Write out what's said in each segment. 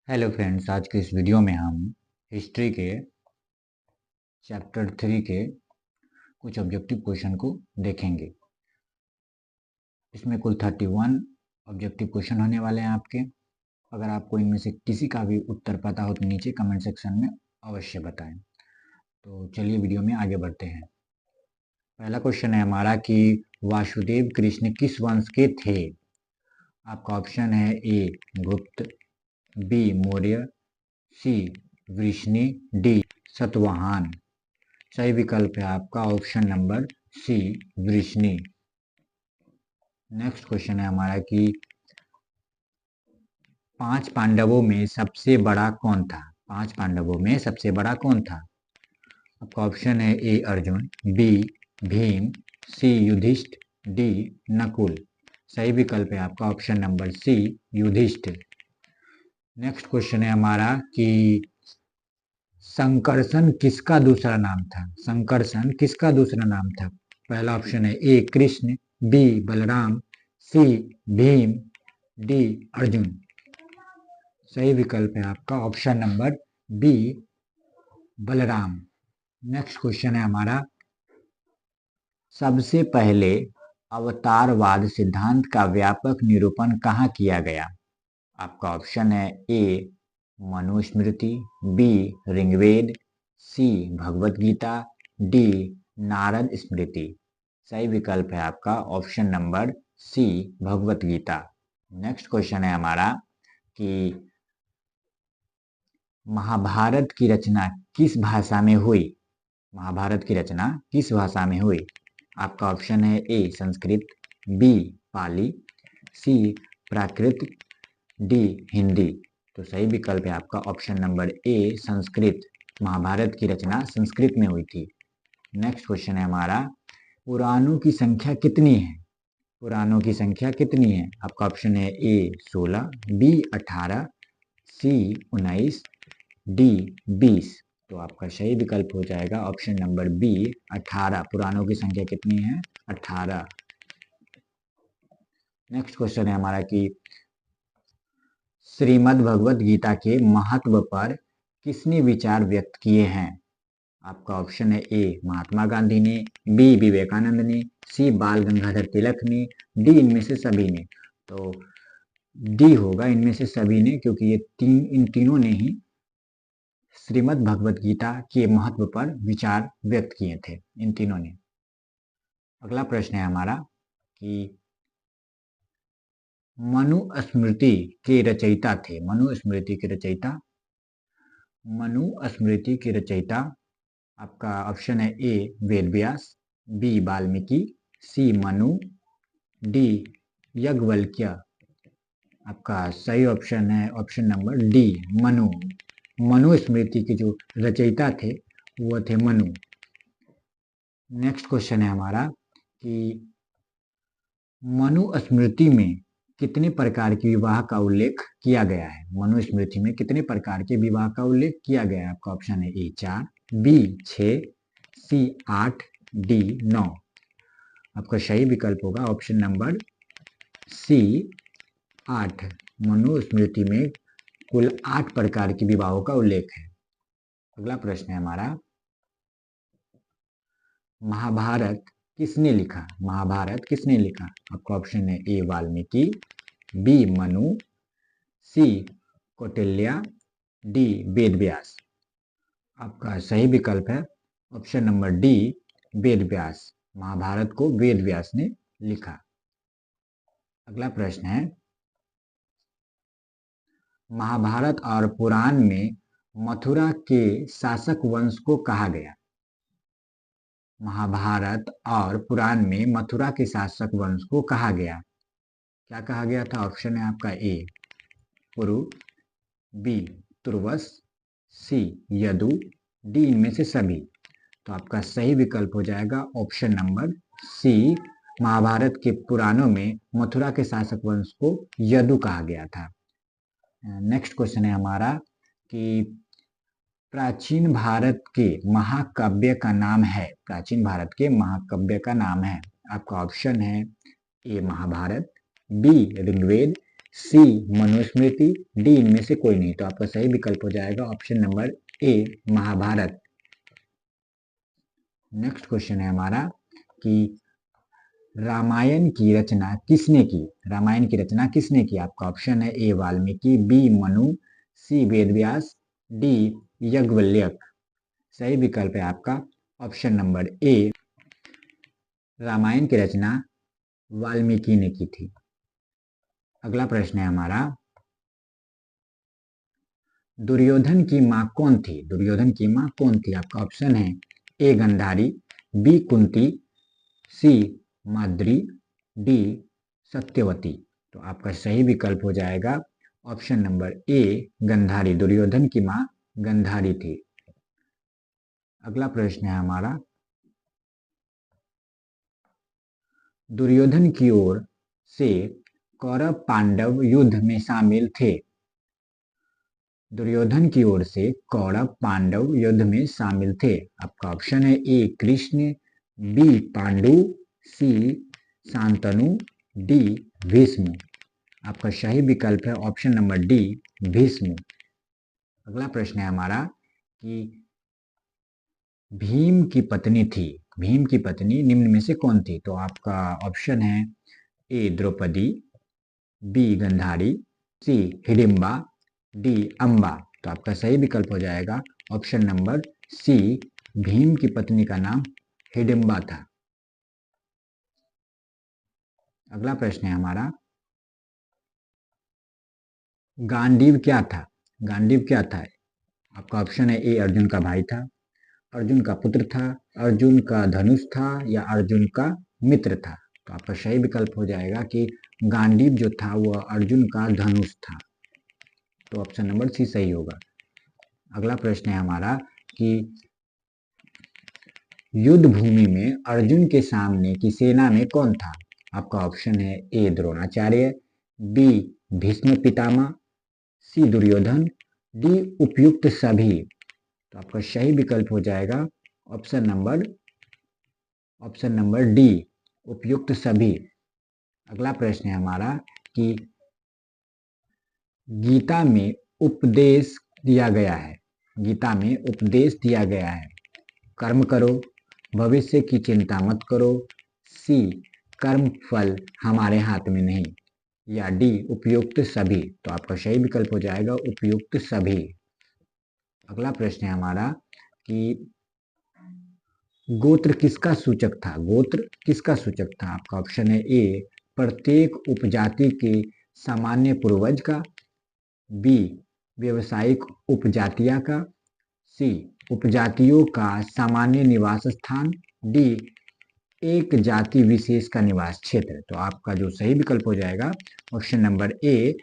Hello friends, आज के इस वीडियो में हम हिस्ट्री के चैप्टर 3 के कुछ ऑब्जेक्टिव क्वेश्चन को देखेंगे। इसमें कुल 31 ऑब्जेक्टिव क्वेश्चन होने वाले हैं आपके। अगर आपको इनमें से किसी का भी उत्तर पता हो तो नीचे कमेंट सेक्शन में अवश्य बताएं। तो चलिए वीडियो में आगे बढ़ते हैं। पहला क्वेश्चन है हमारा कि वासुदेव कृष्ण किस वंश के थे। आपका ऑप्शन है A Gupta, B Maurya, C Vrishni, D Satavahana. सही विकल्प है आपका option number C Vrishni. Next question है हमारा कि 5 पांडवों में सबसे बड़ा कौन था। 5 पांडवों में सबसे बड़ा कौन था। आपका ऑप्शन है A Arjun, B Bhim, C Yudhishthir, D Nakul. सही विकल्प है आपका option number C Yudhishthir. Next question है हमारा कि संकर्षण किसका दूसरा नाम था। संकर्षण किसका दूसरा नाम था। पहला ऑप्शन है A Krishna, B Balram, C Bhim, D Arjun. सही विकल्प है आपका option number B Balram. Next question है हमारा सबसे पहले अवतारवाद सिद्धांत का व्यापक निरूपण कहाँ किया गया। आपका ऑप्शन है ए मनुस्मृति, बी ऋग्वेद, सी भगवत गीता, डी नारद स्मृति। सही विकल्प है आपका ऑप्शन नंबर सी भगवत गीता। नेक्स्ट क्वेश्चन है हमारा कि महाभारत की रचना किस भाषा में हुई। महाभारत की रचना किस भाषा में हुई। आपका ऑप्शन है A Sanskrit, B Pali, C Prakrit, D Hindi. तो सही विकल्प है आपका option number A Sanskrit. Mahabharat की रचना संस्कृत में हुई थी। नेक्स्ट क्वेश्चन है हमारा पुराणों की संख्या कितनी है। पुराणों की संख्या कितनी है। आपका ऑप्शन है ए 16, बी 18, सी 19, डी 20। तो आपका सही विकल्प हो जाएगा ऑप्शन नंबर बी 18। पुराणों की संख्या कितनी है 18। नेक्स्ट क्वेश्चन है हमारा कि श्रीमद् भगवत गीता के महत्व पर किसने विचार व्यक्त किए हैं। आपका ऑप्शन है ए महात्मा गांधी ने, बी विवेकानंद ने, सी बाल गंगाधर तिलक ने, डी इनमें से सभी ने। तो डी होगा इनमें से सभी ने, क्योंकि ये इन तीनों ने ही श्रीमद् भगवत गीता के महत्व पर विचार व्यक्त किए थे, इन तीनों ने। अगला प्रश्न है हमारा कि मनुस्मृति के रचयिता थे। मनुस्मृति के रचयिता मनुस्मृति के रचयिता आपका ऑप्शन है ए वेदव्यास, बी वाल्मीकि, सी मनु, डी याज्ञवल्क्य। आपका सही ऑप्शन है option number D Manu. Manusmriti के जो रचयिता थे वो थे मनु। नेक्स्ट क्वेश्चन है हमारा कि मनुस्मृति में कितने प्रकार के विवाह का उल्लेख किया गया है। मनुस्मृति में कितने प्रकार के विवाह का उल्लेख किया गया है। आपका ऑप्शन है ए 4, बी 6, सी 8, डी 9। आपका सही विकल्प होगा ऑप्शन नंबर सी 8। मनुस्मृति में कुल 8 प्रकार के विवाहों का उल्लेख है। अगला प्रश्न है हमारा महाभारत किसने लिखा। महाभारत किसने लिखा। आपका ऑप्शन है A Valmiki, B Manu, C Kautilya, D Vedvyas. आपका सही विकल्प है option number D Vedvyas. Mahabharat को वेदव्यास ने लिखा। अगला प्रश्न है महाभारत और पुराण में मथुरा के शासक वंश को कहा गया। महाभारत और पुराण में मथुरा के शासक वंश को कहा गया। क्या कहा गया था। ऑप्शन है आपका ए पुरु, बी तुर्वस, सी यदु, डी इनमें से सभी। तो आपका सही विकल्प हो जाएगा ऑप्शन नंबर सी। महाभारत के पुराणों में मथुरा के शासक वंश को यदु कहा गया था। नेक्स्ट क्वेश्चन है हमारा कि प्राचीन भारत के महाकाव्य का नाम है। प्राचीन भारत के महाकाव्य का नाम है। आपका ऑप्शन है ए महाभारत, बी ऋग्वेद, सी मनुस्मृति, डी इनमें से कोई नहीं। तो आपका सही विकल्प हो जाएगा option number A Mahabharat. Next question है हमारा कि रामायण की रचना किसने की? रामायण की रचना किसने की? आपका ऑप्शन है A Valmiki, B Manu, C Vedvyas, D Yajnavalkya. सही विकल्प है आपका ऑप्शन नंबर ए, रामायण की रचना वाल्मीकि ने की थी। अगला प्रश्न है हमारा, दुर्योधन की मां कौन थी? दुर्योधन की मां कौन थी? आपका ऑप्शन है A Gandhari, B Kunti, C Madri, D Satyavati. तो आपका सही विकल्प हो जाएगा option number A Gandhari. Duryodhan की मां गंधारी थी। अगला प्रश्न है हमारा, दुर्योधन की ओर से कौरव पांडव युद्ध में शामिल थे। दुर्योधन की ओर से कौरव पांडव युद्ध में शामिल थे। आपका ऑप्शन है A Krishna, B Pandu, C Shantanu, D Bhishma. आपका सही विकल्प है ऑप्शन नंबर डी भीष्म। अगला प्रश्न है हमारा कि भीम की पत्नी थी, भीम की पत्नी निम्न में से कौन थी? तो आपका ऑप्शन है ए द्रौपदी, बी गंधारी, सी हिडिंबा, डी अम्बा। तो आपका सही विकल्प हो जाएगा ऑप्शन नंबर सी, भीम की पत्नी का नाम हिडिंबा था। अगला प्रश्न है हमारा, गांडीव क्या था? गांडीव क्या था? आपका ऑप्शन है ए अर्जुन का भाई था, अर्जुन का पुत्र था, अर्जुन का धनुष था, या अर्जुन का मित्र था। तो आपका सही विकल्प हो जाएगा कि गांडीव जो था वह अर्जुन का धनुष था। तो ऑप्शन नंबर सी सही होगा। अगला प्रश्न है हमारा कि युद्ध भूमि में अर्जुन के सामने की सेना में कौन था? आपका ऑप्शन है ए द्रोणाचार्य, बी भीष्म पितामह, सी दुर्योधन, डी उपयुक्त सभी। तो आपका सही विकल्प हो जाएगा ऑप्शन नंबर डी उपयुक्त सभी। अगला प्रश्न है हमारा कि गीता में उपदेश दिया गया है, गीता में उपदेश दिया गया है, कर्म करो, भविष्य की चिंता मत करो, सी कर्म फल हमारे हाथ में नहीं, या डी उपयुक्त सभी। तो आपका सही विकल्प हो जाएगा उपयुक्त सभी। अगला प्रश्न है हमारा कि गोत्र किसका सूचक था? गोत्र किसका सूचक था? आपका ऑप्शन है ए प्रत्येक उपजाति के सामान्य पूर्वज का, बी व्यवसायिक उपजातिया का, सी उपजातियों का सामान्य निवास स्थान, डी एक जाति विशेष का निवास क्षेत्र। तो आपका जो सही विकल्प हो जाएगा ऑप्शन नंबर ए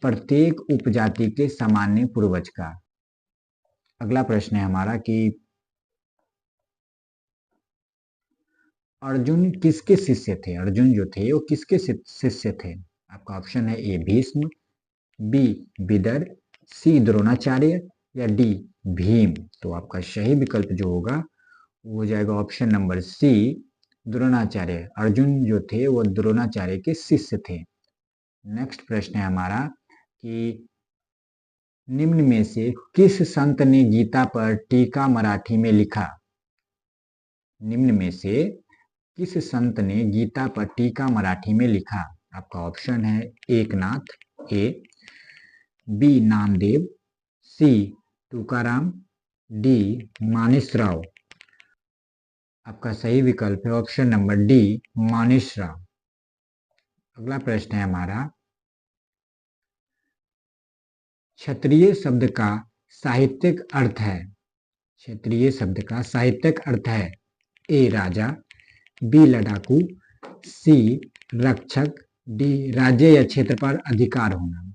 प्रत्येक उपजाति के सामान्य पूर्वज का। अगला प्रश्न है हमारा कि अर्जुन किसके शिष्य थे? अर्जुन जो थे वो किसके शिष्य थे? आपका ऑप्शन है ए भीष्म, बी विदर, सी द्रोणाचार्य, या डी भीम। तो आपका सही विकल्प जो होगा वो हो जाएगा option number C Dronacharya. Arjun जो थे वो द्रोणाचार्य के शिष्य थे। नेक्स्ट प्रश्न है हमारा कि निम्न में से किस संत ने गीता पर टीका मराठी में लिखा? निम्न में से किस संत ने गीता पर टीका मराठी में लिखा? आपका ऑप्शन है Eknath, A B Namdev, C Tukaram, D Manesrao. आपका सही विकल्प है ऑप्शन नंबर डी मानेसराव। अगला प्रश्न है हमारा, क्षत्रिय शब्द का साहित्यिक अर्थ है, क्षेत्रीय शब्द का साहित्यिक अर्थ है ए राजा, बी लड़ाकू, सी रक्षक, डी राज्य या क्षेत्र पर अधिकार होना।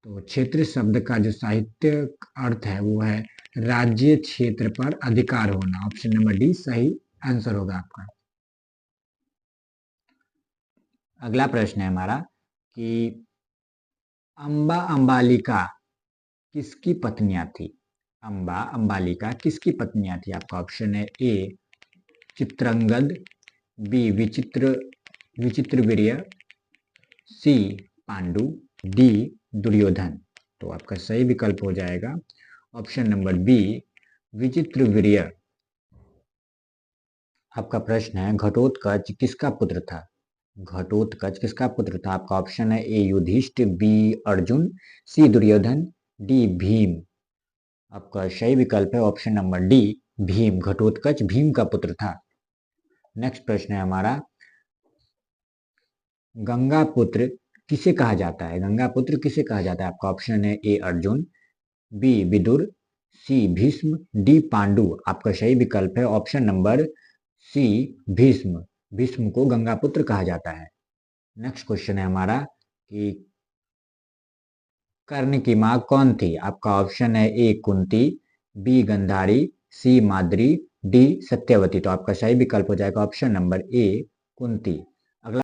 तो क्षेत्र शब्द का जो साहित्यिक अर्थ है वो है राज्य क्षेत्र पर अधिकार होना। ऑप्शन नंबर डी सही आंसर होगा आपका। अगला प्रश्न है हमारा कि अम्बा अम्बालिका किसकी पत्नियां थी? अम्बा अम्बालिका किसकी पत्नियां थी? आपका ऑप्शन है ए चित्रंगद, बी विचित्रवीर्य, सी पांडु, डी दुर्योधन। तो आपका सही विकल्प हो जाएगा ऑप्शन नंबर बी विचित्रवीर्य। आपका प्रश्न है घटोत्कच किसका पुत्र था? घटोत्कच किसका पुत्र था? आपका ऑप्शन है A Yudhishthir, B Arjun, C Duryodhan, D Bhim. आपका सही विकल्प है option number D Bhim. Ghatotkach Bhim का पुत्र था। नेक्स्ट प्रश्न है हमारा गंगा पुत्र किसे कहा जाता है? गंगा पुत्र किसे कहा जाता है? आपका ऑप्शन है A Arjun, B Vidur, C Bhishma, D Pandu. आपका सही विकल्प है option number C Bhishma. Bhishma को गंगा पुत्र कहा जाता है। नेक्स्ट क्वेश्चन है हमारा कि कर्ण की मां कौन थी? आपका ऑप्शन है ए कुंती, बी गंधारी, सी माद्री, डी सत्यवती। तो आपका सही विकल्प हो जाएगा ऑप्शन नंबर ए कुंती।